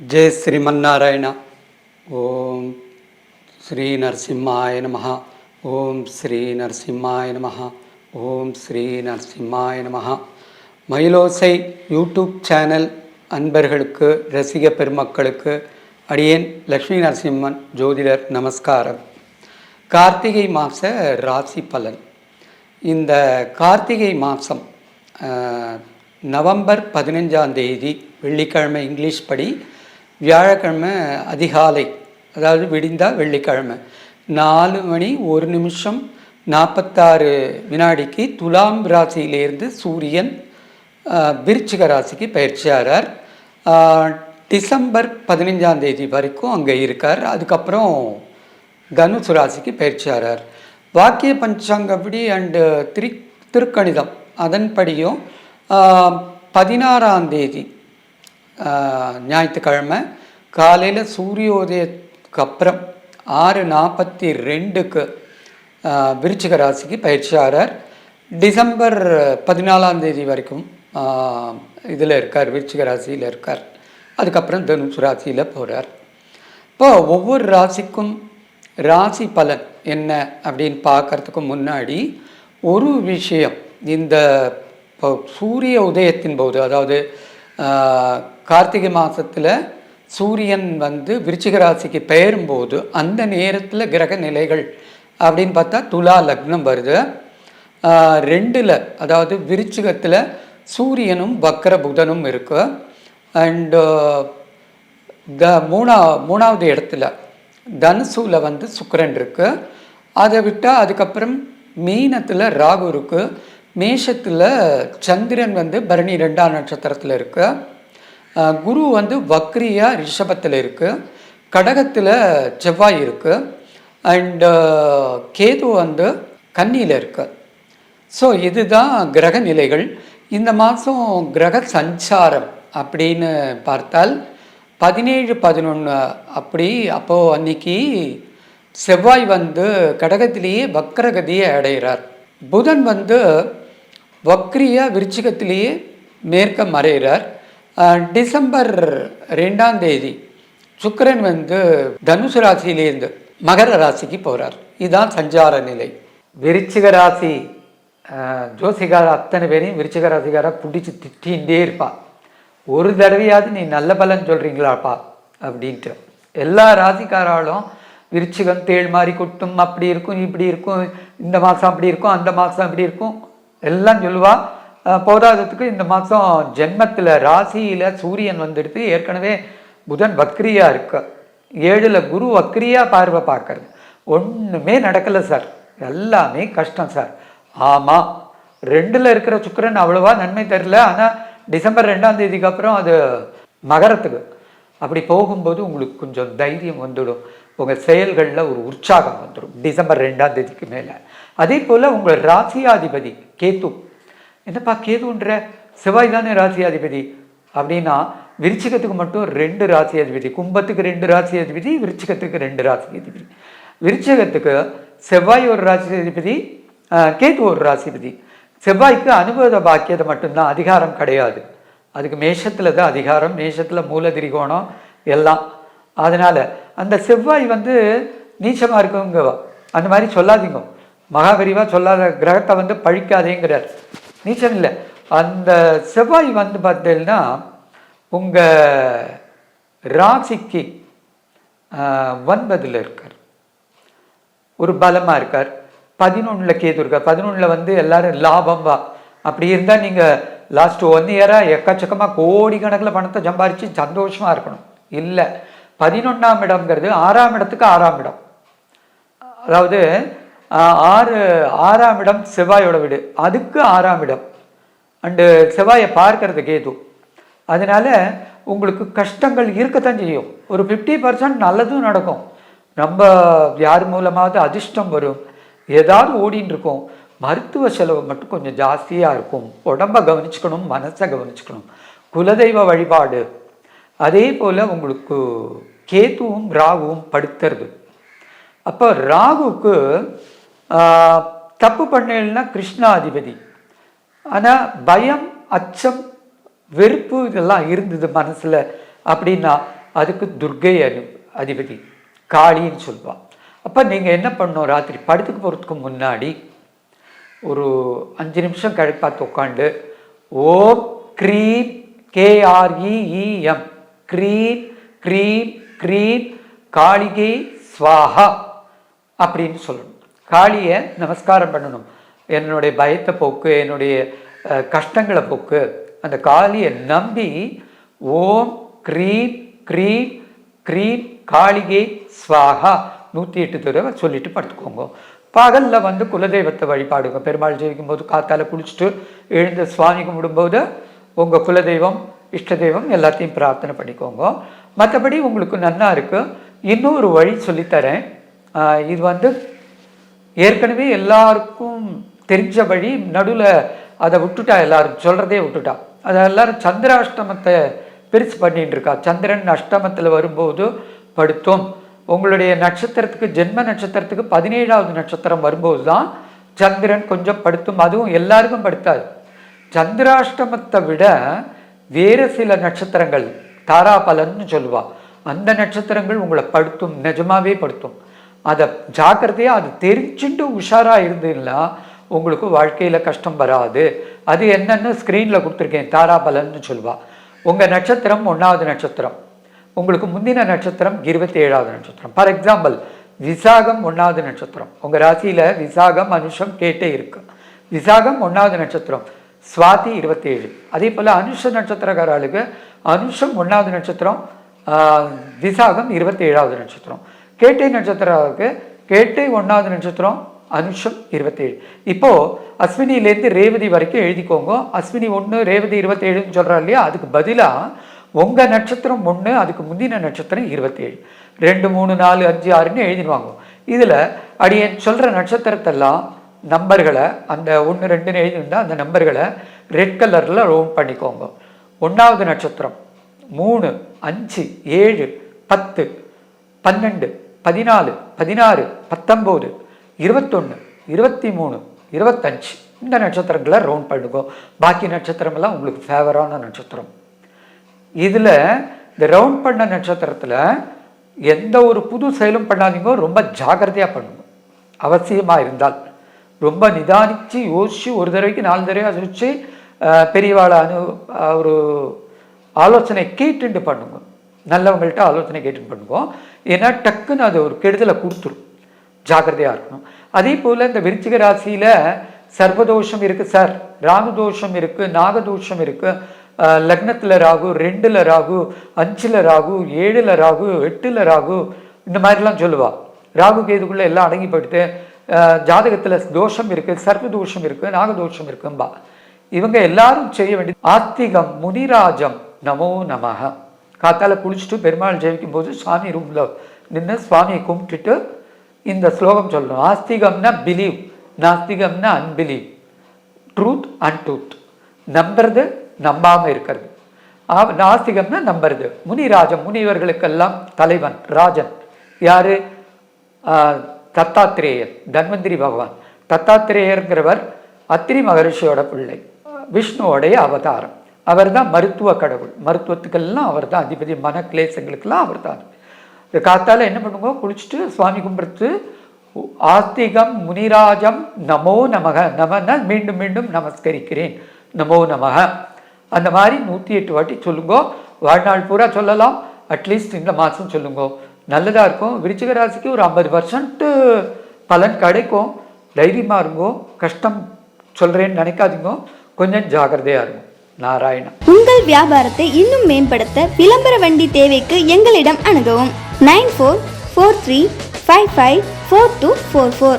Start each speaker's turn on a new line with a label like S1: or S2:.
S1: जय श्रीमन्नारायण। ओम श्री नरसिम्हाय नमः। ओम श्री नरसिम्हाय नमः। ओम श्री नरसिम्हाय नमः। மயிலோசை யூடியூப் சேனல் அன்பர்களுக்கு ரசிக பெருமக்களுக்கு அடியேன் லக்ஷ்மி நரசிம்மன் ஜோதிடர் நமஸ்காரம். கார்த்திகை மாத ராசி பலன். இந்த கார்த்திகை மாதம் நவம்பர் 15ஆம் தேதி வெள்ளிக்கிழமை, இங்கிலீஷ் படி வியாழக்கிழமை அதிகாலை, அதாவது விடிந்தால் வெள்ளிக்கிழமை 4:01 துலாம் ராசியிலேருந்து சூரியன் விருச்சிக ராசிக்கு பயிற்சியாகிறார். டிசம்பர் 15ஆம் தேதி வரைக்கும் அங்கே இருக்கார். அதுக்கப்புறம் தனுசு ராசிக்கு பயிற்சியாகிறார். வாக்கிய பஞ்சாங்கப்படி அண்டு திருக்கணிதம் அதன்படியும் 16ஆம் தேதி ஞாயிற்றுக்கிழமை காலையில் சூரியோதயத்துக்கு அப்புறம் 6:42 விருச்சிக ராசிக்கு பயிற்சியாகிறார். டிசம்பர் 14ஆம் தேதி வரைக்கும் இதில் இருக்கார், விருச்சிக ராசியில் இருக்கார். அதுக்கப்புறம் தனுசு ராசியில் போகிறார். இப்போது ஒவ்வொரு ராசிக்கும் ராசி பலன் என்ன அப்படின்னு பார்க்கறதுக்கு முன்னாடி ஒரு விஷயம், இந்த சூரிய உதயத்தின் போது, அதாவது கார்த்திகை மாதத்தில் சூரியன் விருச்சிக ராசிக்கு பெயரும்போது அந்த நேரத்தில் கிரக நிலைகள் அப்படின்னு பார்த்தா துலா லக்னம் வருது. 2ல், அதாவது விருச்சிகத்தில் சூரியனும் வக்கர புதனும் இருக்கு. அண்டு மூணாவது இடத்துல தனுசூவில் சுக்கிரன் இருக்கு. அதை விட்டால் அதுக்கப்புறம் மீனத்தில் ராகு இருக்கு. மேஷத்தில் சந்திரன் பரணி 2ஆம் நட்சத்திரத்தில் இருக்கு. குரு வக்ரியா ரிஷபத்தில் இருக்கு. கடகத்தில் செவ்வாய் இருக்கு. அண்டு கேது கன்னியில் இருக்கு. ஸோ இதுதான் கிரக நிலைகள். இந்த மாதம் கிரக சஞ்சாரம் அப்படின்னு பார்த்தால் 17-11 அப்படி. அப்போது அன்னைக்கு செவ்வாய் கடகத்திலேயே வக்ரகதியை அடைகிறார். புதன் வக்ரியா விருச்சிகத்திலேயே மேற்க மறைகிறார். டிசம்பர் 2ஆம் தேதி சுக்கிரன் தனுசு ராசியிலேருந்து மகர ராசிக்கு போகிறார். இதுதான் சஞ்சார நிலை. விருச்சிக ராசி ஜோசிகார அத்தனை பேரையும் விருச்சிக ராசிக்காரா பிடிச்சி திட்டிகிட்டே இருப்பாள். ஒரு தடவையாவது நீ நல்ல பலன் சொல்கிறீங்களாப்பா அப்படின்ட்டு. எல்லா ராசிக்காராலும் விருச்சிகம் தேள் மாதிரி கொட்டும், அப்படி இருக்கும், இப்படி இருக்கும், இந்த மாதம் அப்படி இருக்கும், அந்த மாதம் அப்படி இருக்கும் எல்லாம் சொல்லுவா. போதாததுக்கு இந்த மாதம் ஜென்மத்தில் ராசியில் சூரியன் வந்துடுது. ஏற்கனவே புதன் வக்ரியா இருக்கு. 7ல் குரு வக்ரியா பார்வை பார்க்கறது. ஒன்றுமே நடக்கலை சார், எல்லாமே கஷ்டம் சார். ஆமாம், 2ல் இருக்கிற சுக்கிரன் அவ்வளோவா நன்மை தரல. ஆனால் டிசம்பர் 2ஆம் தேதிக்கு அப்புறம் அது மகரத்துக்கு அப்படி போகும்போது உங்களுக்கு கொஞ்சம் தைரியம் வந்துடும். உங்கள் செயல்களில் ஒரு உற்சாகம் வந்துடும் டிசம்பர் 2ஆம் தேதிக்கு மேலே. அதே போல் உங்கள் ராசியாதிபதி கேது, என்னப்பா கேதுன்ற செவ்வாய் தானே ராசியாதிபதி அப்படின்னா, விருச்சிகத்துக்கு மட்டும் 2 ராசியாதிபதி, கும்பத்துக்கு 2 ராசியாதிபதி, விருச்சிகத்துக்கு 2 ராசியாதிபதி. விருச்சிகத்துக்கு செவ்வாய் ஒரு ராசியாதிபதி, கேது ஒரு ராசிபதி. செவ்வாய்க்கு அனுபவ பாக்கியத்தை மட்டும்தான், அதிகாரம் கிடையாது. அதுக்கு மேஷத்தில் தான் அதிகாரம், மேஷத்தில் மூல திரிகோணம் எல்லாம். அதனால் அந்த செவ்வாய் நீச்சமாக இருக்குங்க, அந்த மாதிரி சொல்லாதீங்க. மகாபெரிவா சொல்லாத கிரகத்தை பழிக்காதேங்கிறார். நீச்சம் இல்லை. அந்த செவ்வாய் பார்த்தீங்கன்னா உங்கள் ராசிக்கு 9ல் இருக்கார், ஒரு பலமாக இருக்கார். 11ல் கேது இருக்கார். 11ல் எல்லாரும் லாபம் வா. அப்படி இருந்தால் நீங்கள் லாஸ்ட் 1 இயராக எக்கச்சக்கமாக கோடிக்கணக்கில் பணத்தை சம்பாரித்து சந்தோஷமாக இருக்கணும். இல்லை, 11ஆம் இடம்ங்கிறது 6ஆம் இடத்துக்கு 6ஆம் இடம். அதாவது 6ஆம் இடம் செவ்வாயோட வீடு, அதுக்கு 6ஆம் இடம். அண்டு செவ்வாயை பார்க்கறது கேது. அதனால உங்களுக்கு கஷ்டங்கள் இருக்கத்தான் செய்யும். ஒரு 50% நல்லதும் நடக்கும். நம்ம யார் மூலமாவது அதிர்ஷ்டம் வரும். ஏதாவது ஓடின்னு இருக்கும். மருத்துவ செலவு மட்டும் கொஞ்சம் ஜாஸ்தியாக இருக்கும். உடம்பை கவனிச்சுக்கணும், மனசை கவனிச்சுக்கணும். குலதெய்வ வழிபாடு. அதே போல் உங்களுக்கு கேதுவும் ராகுவும் படுத்துறது. அப்போ ராகுக்கு தப்பு பண்ணலைன்னா கிருஷ்ணாதிபதி. ஆனால் பயம், அச்சம், வெறுப்பு இதெல்லாம் இருந்தது மனசில் அப்படின்னா அதுக்கு துர்க்கை அதிபதி காளின்னு சொல்லுவாள். அப்போ நீங்கள் என்ன பண்ணணும், ராத்திரி படுத்துக்கு போகிறதுக்கு முன்னாடி ஒரு 5 நிமிஷம் பார்த்து உட்காந்து ஓம் க்ரீம் KREEM க்ரீம் க்ரீம் க்ரீம் காளிகை ஸ்வாஹா அப்படின்னு சொல்லணும். காளியை நமஸ்காரம் பண்ணணும். என்னுடைய பயத்தை போக்கு, என்னுடைய கஷ்டங்களை போக்கு. அந்த காளியை நம்பி ஓம் க்ரீம் க்ரீம் க்ரீம் காளிகை ஸ்வாஹா 108 தடவை சொல்லிட்டு படுத்துக்கோங்க. பகலில் குலதெய்வத்தை வழிபாடுங்க. பெருமாள் ஜெயிக்கும் போது காத்தால குளிச்சுட்டு எழுந்த சுவாமி கும்பிடும்போது உங்கள் குலதெய்வம் இஷ்ட தெய்வம் எல்லாத்தையும் பிரார்த்தனை பண்ணிக்கோங்க. மற்றபடி உங்களுக்கு நன்னா இருக்குது. இன்னொரு வழி சொல்லித்தரேன். இது ஏற்கனவே எல்லாருக்கும் தெரிஞ்ச வழி. நடுவில் அதை விட்டுட்டா, எல்லாரும் சொல்கிறதே விட்டுட்டா. அதை எல்லாரும் சந்திராஷ்டமத்தை பிரித்து பண்ணிட்டு இருக்கா. சந்திரன் அஷ்டமத்தில் வரும்போது படுத்தும். உங்களுடைய நட்சத்திரத்துக்கு, ஜென்ம நட்சத்திரத்துக்கு 17வது நட்சத்திரம் வரும்போது தான் சந்திரன் கொஞ்சம் படுத்தும். அதுவும் எல்லாருக்கும் படுத்தாது. சந்திராஷ்டமத்தை விட வேறு சில நட்சத்திரங்கள், தாராபலன்னு சொல்லுவா, அந்த நட்சத்திரங்கள் உங்களை படுத்தும், நிஜமாவே படுத்தும். அதை ஜாக்கிரதையாக அது தெரிஞ்சுட்டு உஷாராக இருந்ததுன்னா உங்களுக்கு வாழ்க்கையில் கஷ்டம் வராது. அது என்னன்னு ஸ்க்ரீனில் கொடுத்துருக்கேன். தாராபலன்னு சொல்லுவா. உங்கள் நட்சத்திரம் 1வது நட்சத்திரம், உங்களுக்கு முந்தின நட்சத்திரம் 27வது நட்சத்திரம். ஃபார் எக்ஸாம்பிள், விசாகம் 1வது நட்சத்திரம். உங்கள் ராசியில் விசாகம், அனுஷம், கேட்டே இருக்கு. விசாகம் 1வது நட்சத்திரம், சுவாதி 27. அதே போல் அனுஷ நட்சத்திரக்காரர்களுக்கு அனுஷம் 1வது நட்சத்திரம், விசாகம் 27வது நட்சத்திரம். கேட்டை நட்சத்திரக்கு கேட்டை 1வது நட்சத்திரம், அனுஷம் 27. இப்போது அஸ்வினிலேருந்து ரேவதி வரைக்கும் எழுதிக்கோங்க. அஸ்வினி 1, ரேவதி 27ன்னு சொல்கிறா இல்லையா, அதுக்கு பதிலாக உங்கள் நட்சத்திரம் 1, அதுக்கு முந்தின நட்சத்திரம் 27. 2, 3, 4, 5, 6ன்னு எழுதிடுவாங்க. இதில் அடியேன் சொல்கிற நட்சத்திரத்தெல்லாம் நம்பர்களை, அந்த 1, 2ன்னு எழுதிருந்தால் அந்த நம்பர்களை ரெட் கலரில் ரவுண்ட் பண்ணிக்கோங்க. 1வது நட்சத்திரம் 3, 5, 7, 10, 12, 14, 16, 19, 21, 23, 25 இந்த நட்சத்திரங்களை ரவுண்ட் பண்ணுங்க. பாக்கி நட்சத்திரமெல்லாம் உங்களுக்கு ஃபேவரான நட்சத்திரம். இதில் இந்த ரவுண்ட் பண்ண நட்சத்திரத்தில் எந்த ஒரு புது செயலும் பண்ணாதீங்க. ரொம்ப ஜாக்கிரதையாக பண்ணுங்க. அவசியமாக இருந்தால் ரொம்ப நிதானித்து யோசித்து ஒரு தடவைக்கு 4 தடவை யோசித்து பெரியவாளை ஒரு ஆலோசனை கேட்டுட்டு பண்ணுங்க. நல்லவங்கள்ட்ட ஆலோசனை கேட்டுட்டு பண்ணுங்க. ஏன்னா டக்குன்னு அது ஒரு கெடுதலை கொடுத்துரும். ஜாக்கிரதையாக இருக்கணும். அதே போல் இந்த விருச்சிக ராசியில் சர்வதோஷம் இருக்குது சார், ராகுதோஷம் இருக்குது, நாகதோஷம் இருக்குது, லக்னத்தில் ராகு, 2ல் ராகு, 5ல் ராகு, 7ல் ராகு, 8ல் ராகு, இந்த மாதிரிலாம் சொல்லுவாள். ராகு கேதுக்குள்ளே எல்லாம் அடங்கி போயிடுது. ஜாதகத்தில் தோஷம் இருக்குது, சர்வ தோஷம் இருக்குது, நாகதோஷம் இருக்கும்பா. இவங்க எல்லாரும் செய்ய வேண்டியது ஆஸ்திகம் முனிராஜம் நமோ நமக. காத்தால குளிச்சுட்டு பெருமாள் ஜெயிக்கும் போது சுவாமி ரூமில் நின்று சுவாமியை கும்பிட்டுட்டு இந்த ஸ்லோகம் சொல்லணும். ஆஸ்திகம்னா பிலீவ், நாஸ்திகம்னா அன்பிலீவ். ட்ரூத் அன்ட்ரூத், நம்புறது நம்பாமல் இருக்கிறது. நாஸ்திகம்னா நம்புறது. முனிராஜம், முனிவர்களுக்கெல்லாம் தலைவன் ராஜன் யாரு? தத்தாத்திரேயர், தன்வந்திரி பகவான். தத்தாத்திரேயர்ங்கிறவர் அத்திரி மகரிஷியோட பிள்ளை, விஷ்ணுவோடைய அவதாரம். அவர் தான் மருத்துவ கடவுள். மருத்துவத்துக்கெல்லாம் அவர் தான் அதிபதி. மன கிளேசங்களுக்கெல்லாம் அவர் தான். இந்த காத்தால என்ன பண்ணுங்க, குளிச்சுட்டு சுவாமி கும்பிடுத்து ஆஸ்திகம் முனிராஜம் நமோ நமக. நமன்னா மீண்டும் மீண்டும் நமஸ்கரிக்கிறேன், நமோ நமக. அந்த மாதிரி 108 வாட்டி சொல்லுங்க. வாழ்நாள் பூரா சொல்லலாம். அட்லீஸ்ட் இந்த மாதம் சொல்லுங்க, நல்லதாக இருக்கும். விருச்சிக ராசிக்கு ஒரு 50% பலன் கிடைக்கும். தைரியமாக இருங்கோ. கஷ்டம் சொல்கிறேன்னு நினைக்காதீங்க. கொஞ்சம் ஜாகிரதையாக இருக்கும். நாராயணா.
S2: உங்கள் வியாபாரத்தை இன்னும் மேம்படுத்த விளம்பர வண்டி தேவைக்கு எங்களிடம் அணுகவும். 9443554244.